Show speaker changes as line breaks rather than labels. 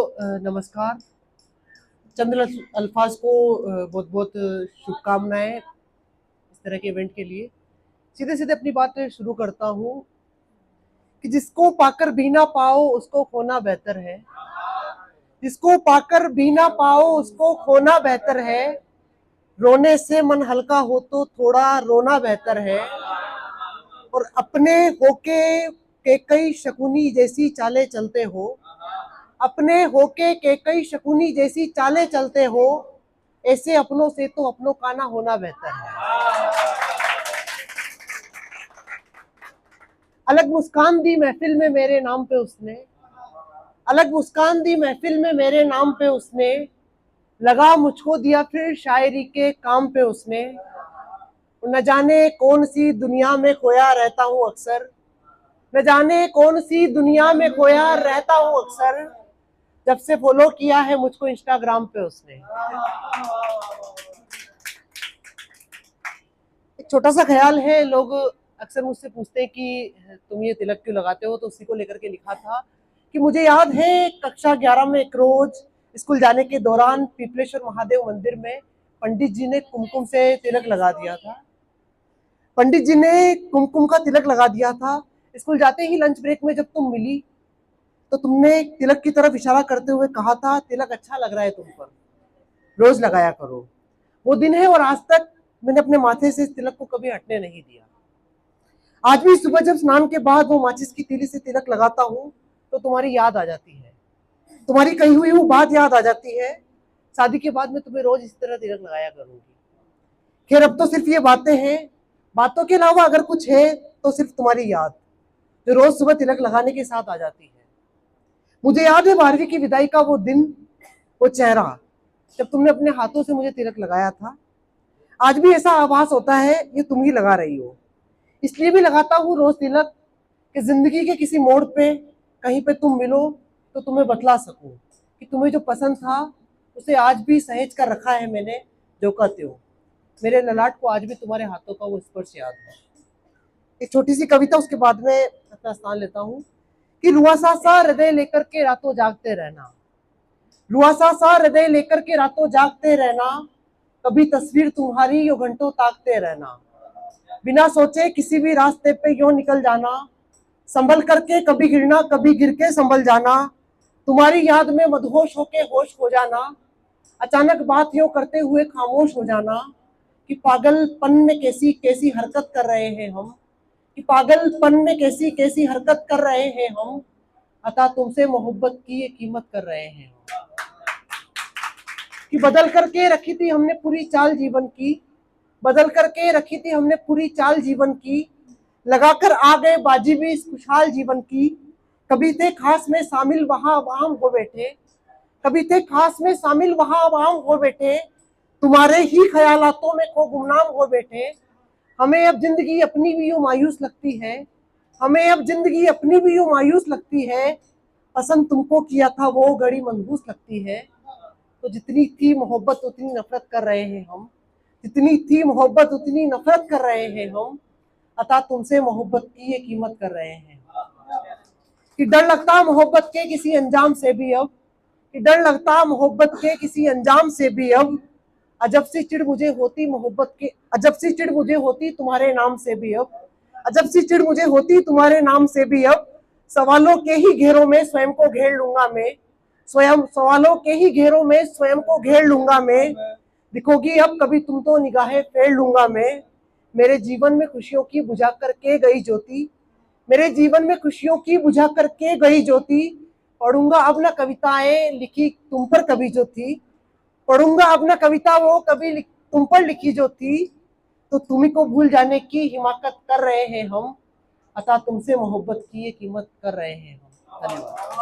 नमस्कार। चंद अल्फाज को बहुत बहुत शुभकामनाएं इस तरह के इवेंट के लिए। सीधे सीधे अपनी बात शुरू करता हूँ कि जिसको पाकर भी ना पाओ उसको खोना बेहतर है। जिसको पाकर भी ना पाओ उसको खोना बेहतर है। रोने से मन हल्का हो तो थोड़ा रोना बेहतर है। और अपने होके के कई शकुनी जैसी चालें चलते हो, अपने होके के कई शकुनी जैसी चालें चलते हो, ऐसे अपनों से तो अपनों का ना होना बेहतर है। अलग मुस्कान दी महफिल में मेरे नाम पे उसने, अलग मुस्कान दी महफिल में मेरे नाम पे उसने, लगा मुझको दिया फिर शायरी के काम पे उसने। न जाने कौन सी दुनिया में खोया रहता हूँ अक्सर, न जाने कौन सी दुनिया में खोया रहता हूँ अक्सर, जब से फॉलो किया है मुझको इंस्टाग्राम पे उसने। एक छोटा सा ख्याल है, लोग अक्सर मुझसे पूछते हैं कि तुम ये तिलक क्यों लगाते हो, तो उसी को लेकर के लिखा था कि मुझे याद है कक्षा 11 में एक रोज स्कूल जाने के दौरान पीपलेश्वर महादेव मंदिर में पंडित जी ने कुमकुम से तिलक लगा दिया था। पंडित जी ने कुमकुम का तिलक लगा दिया था। स्कूल जाते ही लंच ब्रेक में जब तुम मिली तो तुमने तिलक की तरफ इशारा करते हुए कहा था, तिलक अच्छा लग रहा है तुम पर, रोज लगाया करो। वो दिन है और आज तक मैंने अपने माथे से इस तिलक को कभी हटने नहीं दिया। आज भी सुबह जब स्नान के बाद वो माचिस की तीली से तिलक लगाता हूँ तो तुम्हारी याद आ जाती है, तुम्हारी कही हुई वो बात याद आ जाती है। शादी के बाद मैं तुम्हें रोज इस तरह तिलक लगाया करूंगी। खैर अब तो सिर्फ ये बातें हैं, बातों के अलावा अगर कुछ है तो सिर्फ तुम्हारी याद, जो रोज सुबह तिलक लगाने के साथ आ जाती है। मुझे याद है 12वीं की विदाई का वो दिन, वो चेहरा, जब तुमने अपने हाथों से मुझे तिलक लगाया था। आज भी ऐसा आभास होता है ये तुम ही लगा रही हो। इसलिए भी लगाता हूँ रोज तिलक कि जिंदगी के किसी मोड़ पे कहीं पे तुम मिलो तो तुम्हें बतला सकूं कि तुम्हें जो पसंद था उसे आज भी सहेज कर रखा है मैंने, जो कहते हो। मेरे ललाट को आज भी तुम्हारे हाथों का वो स्पर्श याद है। एक छोटी सी कविता, उसके बाद में अपना स्थान लेता हूँ कि रुआसा सा हृदय लेकर के रातों जागते रहना, रुआसा सा हृदय लेकर के रातों जागते रहना, कभी तस्वीर तुम्हारी यो घंटों ताकते रहना, बिना सोचे किसी भी रास्ते पे यूं निकल जाना, संभल करके कभी गिरना कभी गिर के संभल जाना, तुम्हारी याद में मदहोश होके होश हो जाना, अचानक बात यूं करते हुए खामोश हो जाना, कि पागलपन में कैसी कैसी हरकत कर रहे हैं हम, कि पागलपन में कैसी कैसी हरकत कर रहे हैं हम, अता तुमसे मोहब्बत की ये कीमत कर रहे हैं। कि बदल करके रखी थी हमने पूरी चाल जीवन की, बदल करके रखी थी हमने पूरी चाल जीवन की, लगाकर आ गए बाजी भी इस खुशहाल जीवन की। कभी थे खास में शामिल वहां आवाम हो बैठे, कभी थे खास में शामिल वहां आवाम हो बैठे, तुम्हारे ही ख्यालातों में खो गुमनाम हो बैठे। हमें अब जिंदगी अपनी भी यूं मायूस लगती है, हमें अब जिंदगी अपनी भी यूं मायूस लगती है, पसंद तुमको किया था वो घड़ी मनहूस लगती है। तो जितनी थी मोहब्बत उतनी नफरत कर रहे हैं हम, जितनी थी मोहब्बत उतनी नफरत कर रहे हैं हम, अता तुमसे मोहब्बत की ये कीमत कर रहे हैं। कि डर लगता मोहब्बत के किसी अंजाम से भी अब, कि डर लगता मोहब्बत के किसी अंजाम से भी अब, अजब सी चिढ़ मुझे होती मोहब्बत के, अजब सी चिढ़ मुझे होती तुम्हारे नाम से भी अब, अजब सी चिढ़ मुझे होती तुम्हारे नाम से भी अब। सवालों के ही घेरों में स्वयं को घेर लूंगा मैं, स्वयं सवालों के ही घेरों में स्वयं को घेर लूंगा मैं, दिखोगी अब कभी तुम तो निगाहें फेर लूंगा मैं। मेरे जीवन में खुशियों की बुझा करके गई ज्योति, मेरे जीवन में खुशियों की बुझा करके गई ज्योति, पढ़ूंगा अब न कविताएं लिखी तुम पर कभी जो थी, पढ़ूंगा अब न कविता वो कभी तुम पर लिखी जो थी। तो तुम्ही को भूल जाने की हिमाकत कर रहे हैं हम, अतः तुमसे मोहब्बत की ये कीमत कर रहे हैं हम। धन्यवाद।